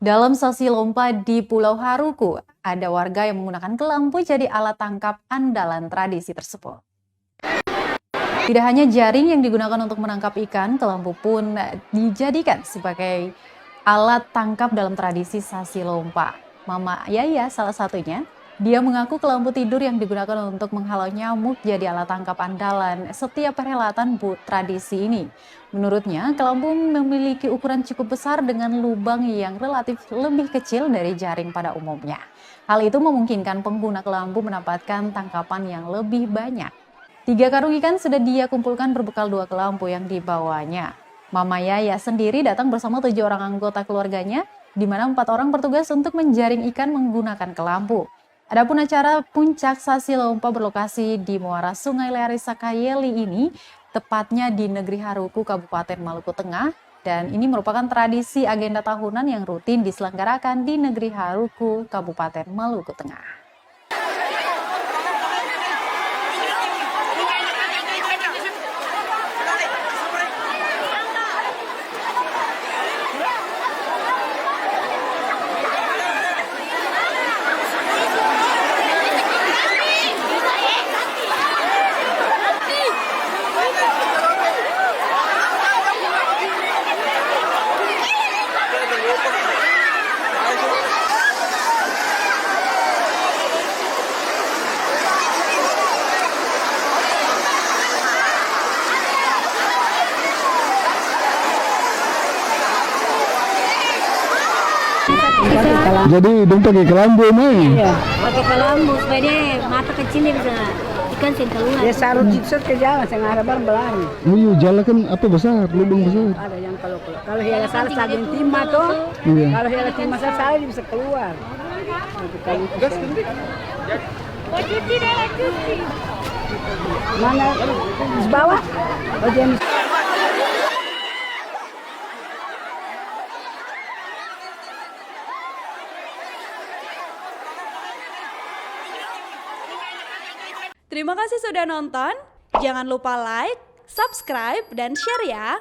Dalam sesi lomba di Pulau Haruku, ada warga yang menggunakan kelambu jadi alat tangkap andalan tradisi tersebut. Tidak hanya jaring yang digunakan untuk menangkap ikan, kelambu pun dijadikan sebagai alat tangkap dalam tradisi sasi lomba. Mama Yaya salah satunya. Dia mengaku kelambu tidur yang digunakan untuk menghalau nyamuk jadi alat tangkap andalan setiap perhelatan tradisi ini. Menurutnya, kelambu memiliki ukuran cukup besar dengan lubang yang relatif lebih kecil dari jaring pada umumnya. Hal itu memungkinkan pengguna kelambu mendapatkan tangkapan yang lebih banyak. 3 karung ikan sudah dia kumpulkan berbekal 2 kelambu yang dibawanya. Mama Yaya sendiri datang bersama 7 orang anggota keluarganya, di mana 4 orang bertugas untuk menjaring ikan menggunakan kelambu. Adapun acara puncak sasi lomba berlokasi di muara Sungai Larissa Kayeli ini, tepatnya di Negeri Haruku, Kabupaten Maluku Tengah, dan ini merupakan tradisi agenda tahunan yang rutin diselenggarakan di Negeri Haruku, Kabupaten Maluku Tengah. Jadi dong pakai kelambu nih. Iya, pakai kelambu supaya dia mata kecil dia bisa ikan sih keluar. Dia sarut jiksut ke jalan, saya ngarep berlari. Oh iya, jalan kan apa besar, lubang besar. Ada yang kalau hiala salah saging timah tuh, Iya. kalau hiala timah salah dia bisa keluar. Gas Cuci deh, cuci. Mana di bawah? Bagian Terima kasih sudah nonton. Jangan lupa like, subscribe, dan share ya.